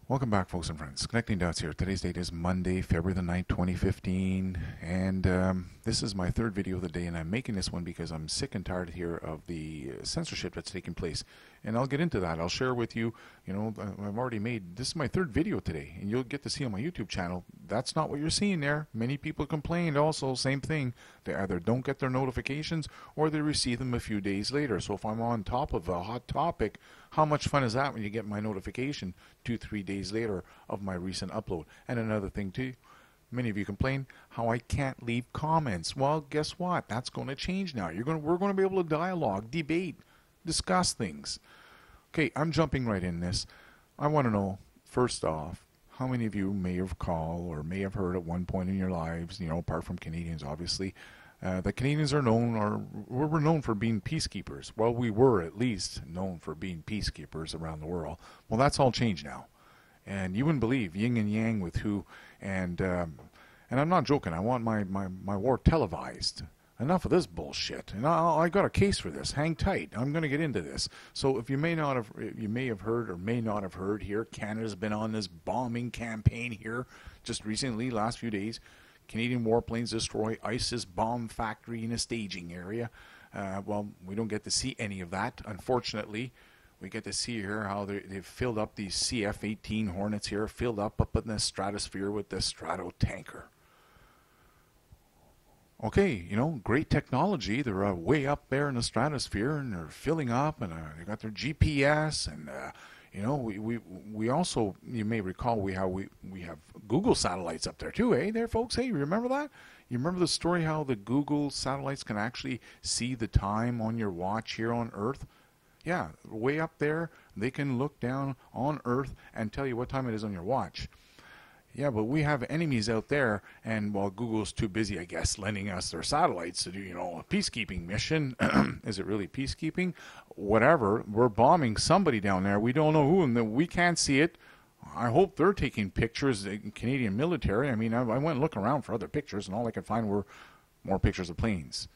Welcome back, folks and friends. Connecting Dots here. Today's date is Monday, February the 9th, 2015. And this is my third video of the day, and I'm making this one because I'm sick and tired here of the censorship that's taking place. And I'll get into that. I'll share with you, I've already made, this is my third video today, and you'll get to see on my YouTube channel. That's not what you're seeing there. Many people complained also, same thing. They either don't get their notifications or they receive them a few days later. So if I'm on top of a hot topic, how much fun is that when you get my notification 2-3 days later of my recent upload? And another thing too, many of you complain how I can't leave comments. Well, guess what? That's going to change now. We're going to be able to dialogue, debate, discuss things. Okay, I'm jumping right in this. I want to know, first off, how many of you may have called or may have heard at one point in your lives, apart from Canadians, obviously, the Canadians are known, or we're known for being peacekeepers. Well, we were at least known for being peacekeepers around the world. Well, that's all changed now. And you wouldn't believe yin and yang with who. And I'm not joking. I want my war televised. Enough of this bullshit. And I got a case for this. Hang tight. I'm going to get into this. So if you may have heard or may not have heard here, Canada's been on this bombing campaign here just recently, last few days. Canadian warplanes destroy ISIS bomb factory in a staging area. Well, we don't get to see any of that, unfortunately. We get to see here how they've filled up these CF-18 Hornets here, filled up in the stratosphere with the Strato tanker. Okay, great technology. They're way up there in the stratosphere, and they're filling up, and they got their GPS, and we also, you may recall, we have Google satellites up there too, there folks. Hey, you remember that? You remember the story how the Google satellites can actually see the time on your watch here on Earth? Yeah, way up there, they can look down on Earth and tell you what time it is on your watch. Yeah, but we have enemies out there, and while Google's too busy, I guess, lending us their satellites to do, a peacekeeping mission. Is it really peacekeeping? Whatever. We're bombing somebody down there. We don't know who, and we can't see it. I hope they're taking pictures, the Canadian military. I mean, I went looking around for other pictures, and all I could find were more pictures of planes.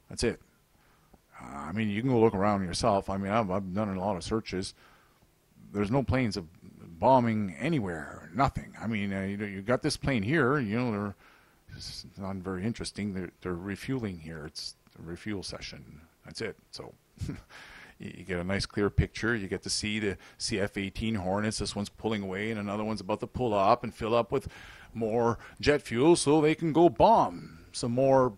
That's it. I mean, you can go look around yourself. I mean, I've done a lot of searches. There's no planes of bombing anywhere, nothing. I mean, you got this plane here, it's not very interesting. They're refueling here. It's a refuel session. That's it. So you get a nice clear picture. You get to see the CF-18 Hornets. This one's pulling away, and another one's about to pull up and fill up with more jet fuel so they can go bomb some more.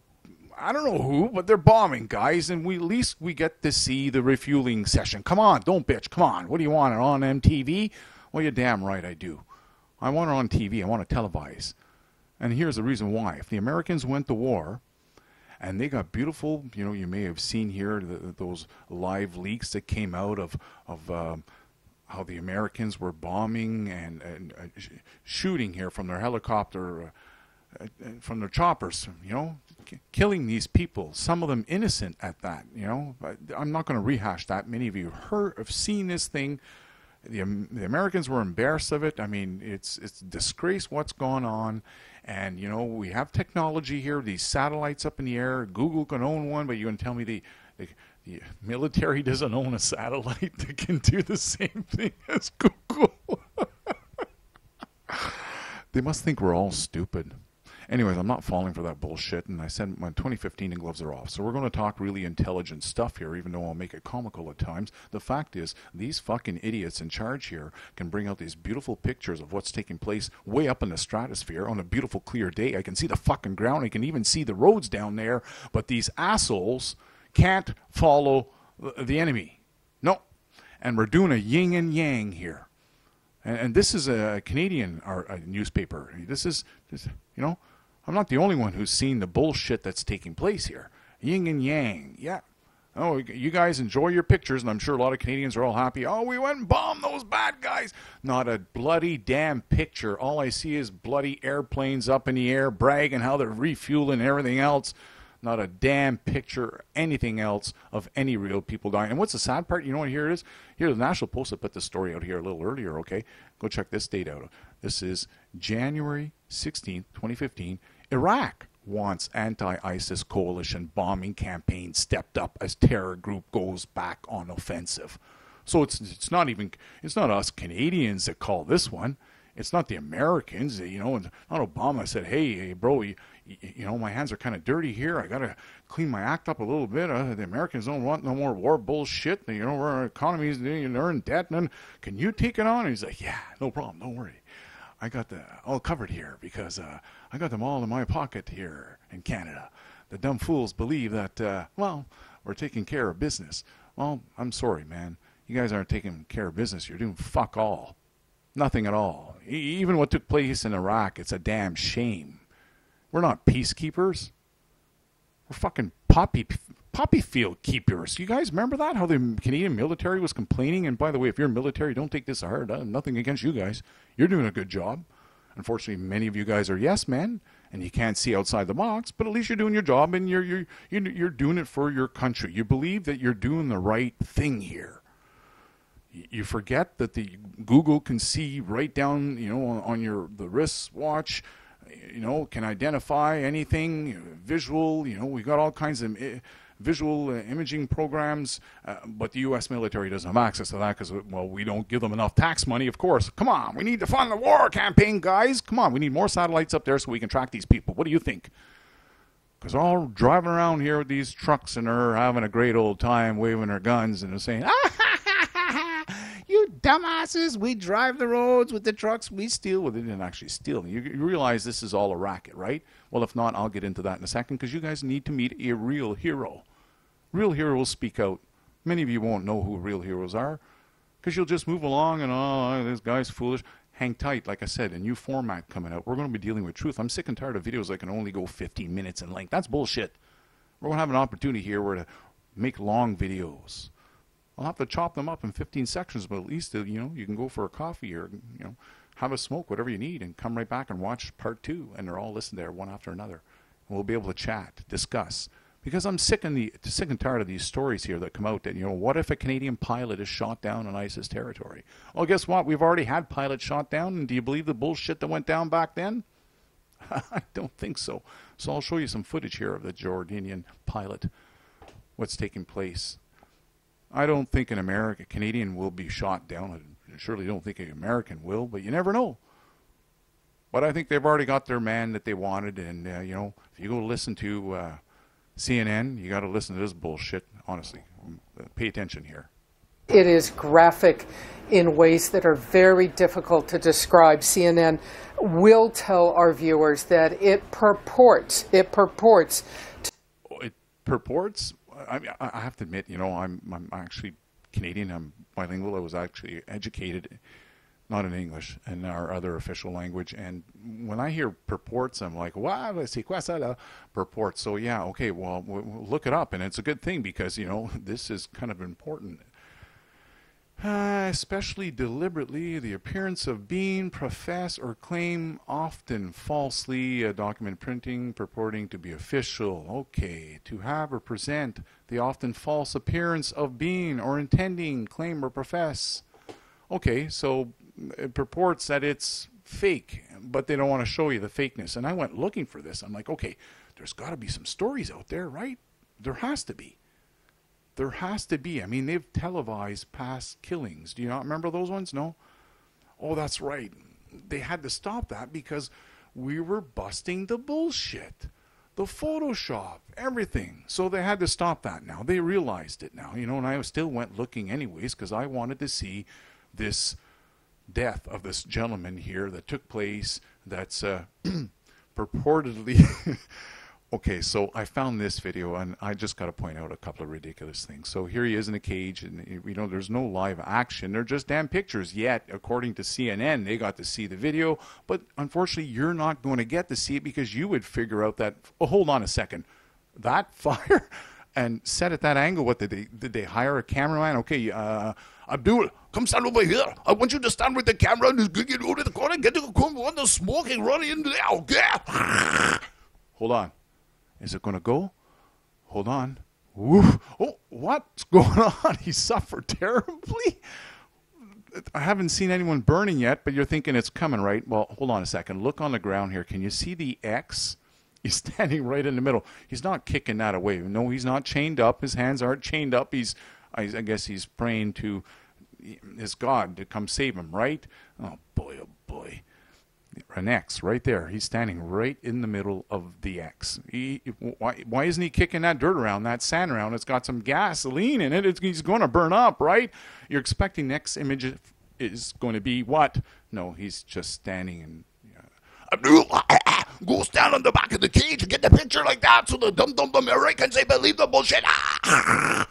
I don't know who, but they're bombing, guys, and at least we get to see the refueling session. Come on, don't bitch. Come on. What do you want, it on MTV? Well, you're damn right I do. I want it on TV. I want to televise. And here's the reason why. If the Americans went to war, and they got beautiful, you may have seen here those live leaks that came out of how the Americans were bombing and shooting here from their helicopter, from their choppers, killing these people, some of them innocent at that, But I'm not going to rehash that. Many of you have seen this thing. The Americans were embarrassed of it. I mean, it's a disgrace what's gone on. And, we have technology here, these satellites up in the air. Google can own one, but you're going to tell me the military doesn't own a satellite that can do the same thing as Google? They must think we're all stupid. Anyways, I'm not falling for that bullshit, and I said my 2015 and gloves are off. So we're going to talk really intelligent stuff here, even though I'll make it comical at times. The fact is, these fucking idiots in charge here can bring out these beautiful pictures of what's taking place way up in the stratosphere on a beautiful clear day. I can see the fucking ground. I can even see the roads down there. But these assholes can't follow the enemy. No. And we're doing a yin and yang here. And this is a Canadian newspaper. This is, I'm not the only one who's seen the bullshit that's taking place here. Yin and yang. Yeah. Oh, you guys enjoy your pictures, and I'm sure a lot of Canadians are all happy. Oh, we went and bombed those bad guys. Not a bloody damn picture. All I see is bloody airplanes up in the air bragging how they're refueling and everything else. Not a damn picture or anything else of any real people dying. And what's the sad part? You know what here it is? Here, the National Post have put this story out here a little earlier, okay? Go check this date out. This is January 16th, 2015. Iraq wants anti-ISIS coalition bombing campaign stepped up as terror group goes back on offensive. So it's not us Canadians that call this one. It's not the Americans, you know. And not Obama said, "Hey, bro, you know, my hands are kind of dirty here. I gotta clean my act up a little bit. The Americans don't want no more war bullshit. You know, our economy's they're in debt. And can you take it on?" And he's like, "Yeah, no problem. Don't worry. I got all covered here because I got them all in my pocket here in Canada. The dumb fools believe that, well, we're taking care of business. Well, I'm sorry, man. You guys aren't taking care of business. You're doing fuck all. Nothing at all. Even what took place in Iraq, it's a damn shame. We're not peacekeepers. We're fucking poppy field keepers. You guys remember that? How the Canadian military was complaining? And by the way, if you're military, don't take this hard. Nothing against you guys. You're doing a good job. Unfortunately, many of you guys are yes men, and you can't see outside the box. But at least you're doing your job, and you're doing it for your country. You believe that you're doing the right thing here. You forget that the Google can see right down, you know, on the wristwatch, you know, can identify anything visual. You know, we got all kinds of visual imaging programs, but the U.S. military doesn't have access to that because, well, we don't give them enough tax money, of course. Come on, we need to fund the war campaign, guys. Come on, we need more satellites up there so we can track these people. What do you think? Because they're all driving around here with these trucks and they're having a great old time waving their guns and they're saying, "You dumbasses, we drive the roads with the trucks, we steal." Well, they didn't actually steal. You realize this is all a racket, right? Well, if not, I'll get into that in a second because you guys need to meet a real hero. Real heroes speak out. Many of you won't know who real heroes are because you'll just move along and, "Oh, this guy's foolish." Hang tight. Like I said, a new format coming out. We're going to be dealing with truth. I'm sick and tired of videos that can only go 15 minutes in length. That's bullshit. We're going to have an opportunity here where to make long videos. I'll have to chop them up in 15 sections, but at least, you know, you can go for a coffee or, you know, have a smoke, whatever you need, and come right back and watch part 2. And they're all listed there one after another. And we'll be able to chat, discuss. Because I'm sick and tired of these stories here that come out that, you know, what if a Canadian pilot is shot down on ISIS territory? Well, guess what? We've already had pilots shot down, and do you believe the bullshit that went down back then? I don't think so. So I'll show you some footage here of the Jordanian pilot, what's taking place. I don't think a Canadian will be shot down. I surely don't think an American will, but you never know. But I think they've already got their man that they wanted, and, you know, if you go listen to CNN, you got to listen to this bullshit, honestly. Pay attention here. It is graphic in ways that are very difficult to describe. CNN will tell our viewers that it purports. It purports. I have to admit, you know, I'm actually Canadian. I'm bilingual. I was actually educated, not in English, in our other official language. And when I hear purports, I'm like, wow, c'est quoi ça là? Purports. So yeah, okay, well, we'll look it up. And it's a good thing because, you know, this is kind of important. Especially deliberately, the appearance of being, profess, or claim, often falsely, a document printing, purporting to be official. Okay, to have or present the often false appearance of being or intending, claim, or profess. Okay, so it purports that it's fake, but they don't want to show you the fakeness. And I went looking for this. I'm like, okay, there's got to be some stories out there, right? There has to be. There has to be. I mean, they've televised past killings. Do you not remember those ones? No? Oh, that's right. They had to stop that because we were busting the bullshit. The Photoshop, everything. So they had to stop that now. They realized it now, you know, and I still went looking anyways because I wanted to see this death of this gentleman here that took place that's purportedly... Okay, so I found this video, and I just got to point out a couple of ridiculous things. So here he is in a cage, and, you know, there's no live action. They're just damn pictures. Yet, according to CNN, they got to see the video. But unfortunately, you're not going to get to see it because you would figure out that, oh, hold on a second, that fire? And set at that angle, what did they hire a cameraman? Okay, Abdul, come stand over here. I want you to stand with the camera and just get over to the corner, get to the corner, want the smoking, run in there, okay? Hold on. Is it going to go? Hold on. Woof. Oh, what's going on? He suffered terribly. I haven't seen anyone burning yet, but you're thinking it's coming, right? Well, hold on a second. Look on the ground here. Can you see the X? He's standing right in the middle. He's not kicking that away. No, he's not chained up. His hands aren't chained up. I guess he's praying to his God to come save him, right? Oh boy, oh boy. An X right there. He's standing right in the middle of the X. Why isn't he kicking that dirt around, that sand around? It's got some gasoline in it. He's going to burn up, right? You're expecting next image is going to be what? No, he's just standing and go stand on the back of the cage and get the picture like that so the dumb Americans, they believe the bullshit. Oh,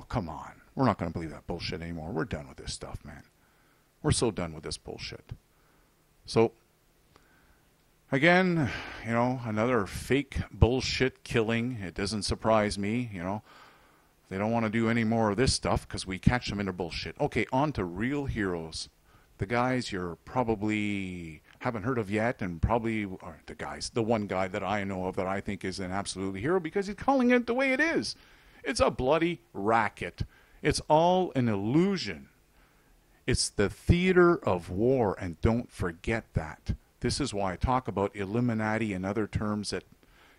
come on. We're not going to believe that bullshit anymore. We're done with this stuff, man. We're so done with this bullshit. So, again, another fake bullshit killing. It doesn't surprise me, They don't want to do any more of this stuff because we catch them in their bullshit. Okay, on to real heroes. The guys you're probably haven't heard of yet, and probably the one guy that I know of that I think is an absolute hero because he's calling it the way it is. It's a bloody racket. It's all an illusion. It's the theater of war, and don't forget that. This is why I talk about Illuminati and other terms that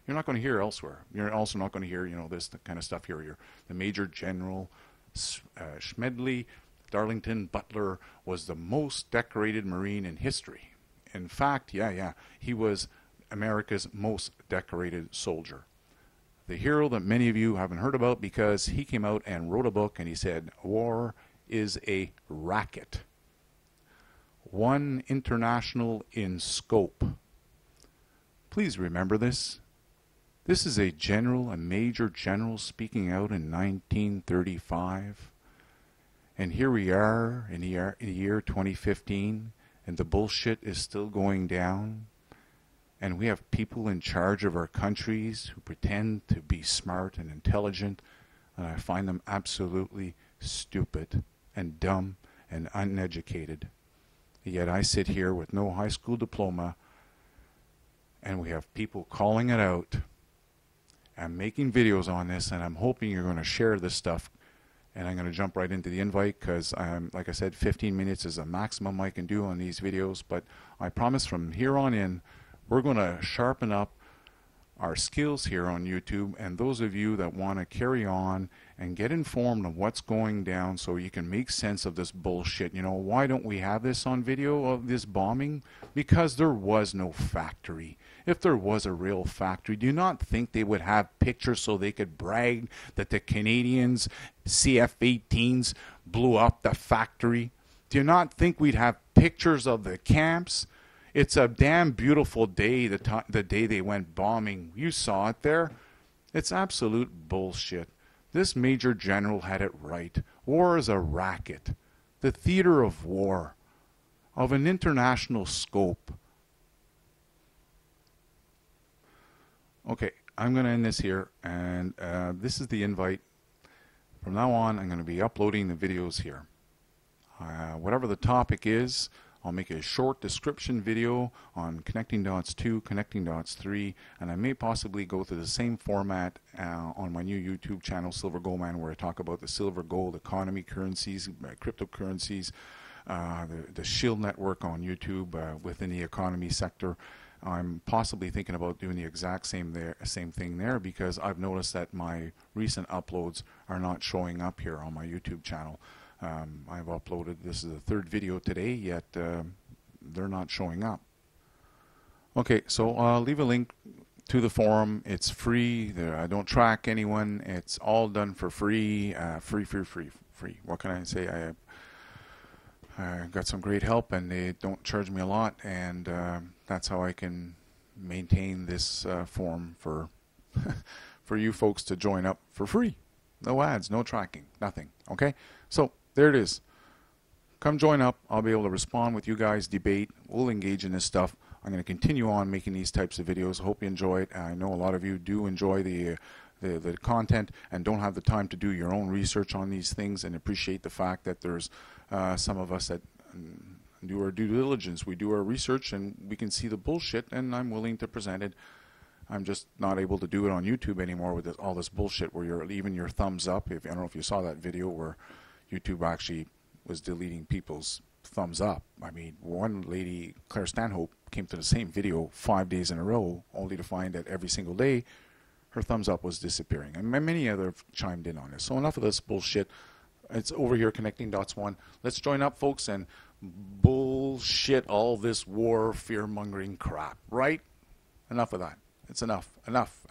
you're not going to hear elsewhere. You're also not going to hear, this kind of stuff here. The Major General Smedley Darlington Butler was the most decorated Marine in history. In fact, he was America's most decorated soldier. The hero that many of you haven't heard about because he came out and wrote a book and he said, war is a racket. One international in scope. Please remember this. This is a major general speaking out in 1935. And here we are in the year 2015, and the bullshit is still going down. And we have people in charge of our countries who pretend to be smart and intelligent, and I find them absolutely stupid and dumb and uneducated. Yet I sit here with no high school diploma, and we have people calling it out. I'm making videos on this, and I'm hoping you're going to share this stuff. And I'm going to jump right into the invite because, like I said, 15 minutes is the maximum I can do on these videos. But I promise from here on in, we're going to sharpen up our skills here on YouTube. And those of you that want to carry on and get informed of what's going down so you can make sense of this bullshit. Why don't we have this on video of this bombing? Because there was no factory. If there was a real factory, do you not think they would have pictures so they could brag that the Canadians CF-18s blew up the factory? Do you not think we'd have pictures of the camps? It's a damn beautiful day, the day they went bombing. You saw it there. It's absolute bullshit. This Major General had it right. War is a racket. The theater of war, of an international scope. Okay, I'm going to end this here, and this is the invite. From now on, I'm going to be uploading the videos here. Whatever the topic is, I'll make a short description video on connecting dots 2, connecting dots 3, and I may possibly go through the same format on my new YouTube channel, Silver Gold Man, where I talk about the silver gold economy, currencies, cryptocurrencies, the Shield network on YouTube within the economy sector. I'm possibly thinking about doing the exact same thing there because I've noticed that my recent uploads are not showing up here on my YouTube channel. I've uploaded, this is the third video today, yet they're not showing up. Okay, so I'll leave a link to the forum. It's free. I don't track anyone. It's all done for free. Free. What can I say? I got some great help, and they don't charge me a lot, and that's how I can maintain this forum for for you folks to join up for free. No ads, no tracking, nothing. Okay, so there it is. Come join up. I'll be able to respond with you guys, debate. We'll engage in this stuff. I'm going to continue on making these types of videos. I hope you enjoy it. I know a lot of you do enjoy the content and don't have the time to do your own research on these things, and appreciate the fact that there's some of us that do our due diligence. We do our research and we can see the bullshit, and I'm willing to present it. I'm just not able to do it on YouTube anymore with all this bullshit where you're leaving your thumbs up. I don't know if you saw that video where YouTube actually was deleting people's thumbs up. I mean, one lady, Claire Stanhope, came to the same video 5 days in a row, only to find that every single day her thumbs up was disappearing. And many other chimed in on this. So enough of this bullshit. It's over here, Connecting Dots 1. Let's join up, folks, and bullshit all this war, fear-mongering crap, right? Enough of that. It's enough. Enough.